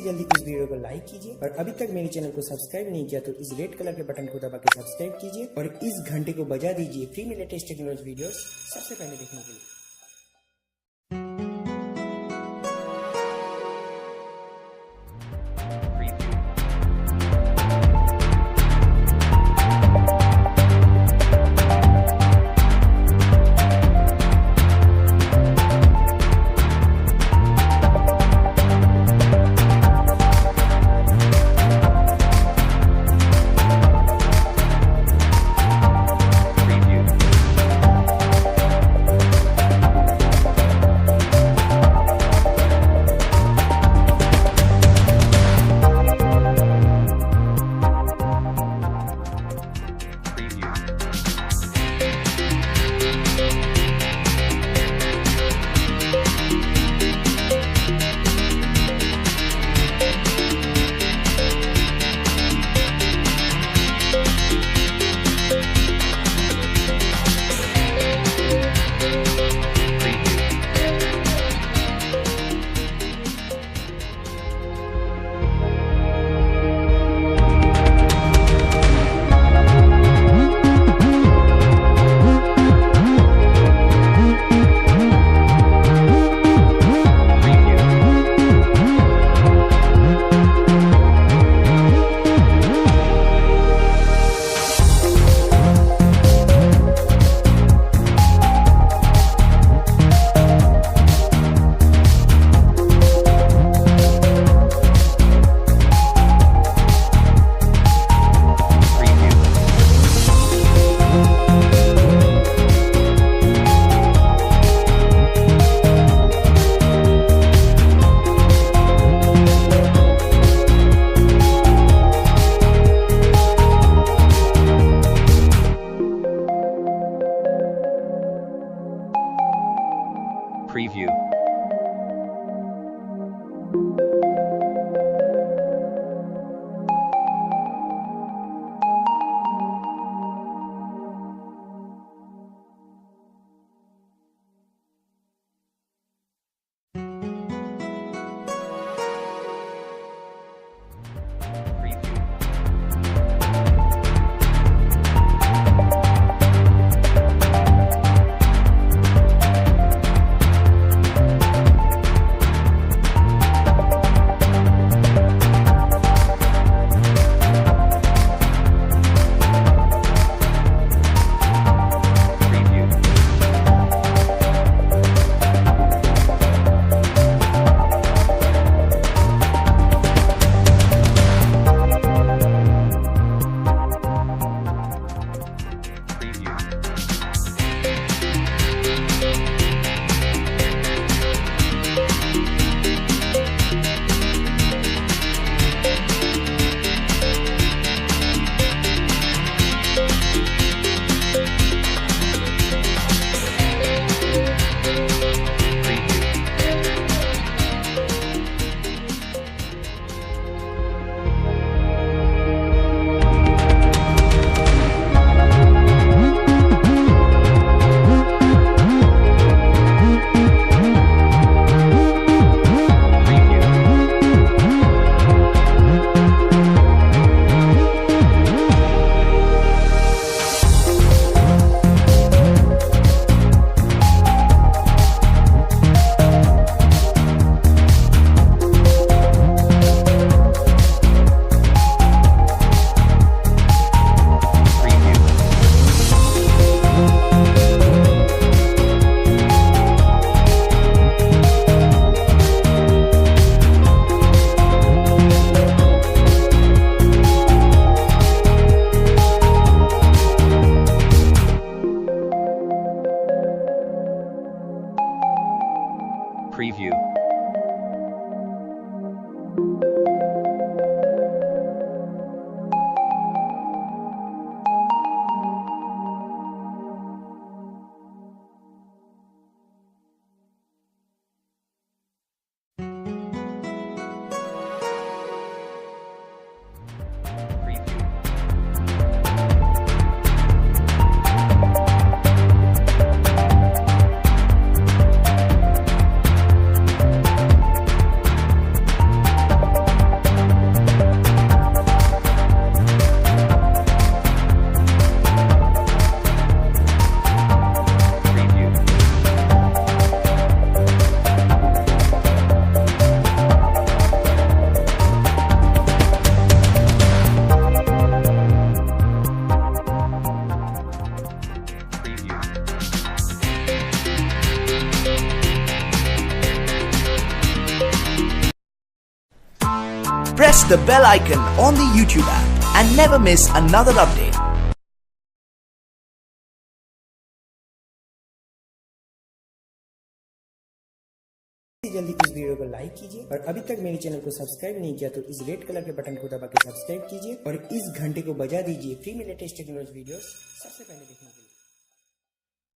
जल्दी इस वीडियो को लाइक कीजिए और अभी तक मेरे चैनल को सब्सक्राइब नहीं किया तो इस रेड कलर के बटन को दबा के सब्सक्राइब कीजिए और इस घंटे को बजा दीजिए फ्री में लेटेस्ट टेक्नोलॉजी वीडियोस सबसे पहले देखने के लिए। Preview. Preview. press the bell icon on the YouTube app and never miss another update. जल्दी इस वीडियो को लाइक कीजिए और अभी तक मेरे चैनल को सब्सक्राइब नहीं किया तो इस रेड कलर के बटन को दबा के सब्सक्राइब कीजिए और इस घंटे को बजा दीजिए फ्री में लेटेस्ट टेक्नोलॉजी वीडियोस सबसे पहले देखने के लिए।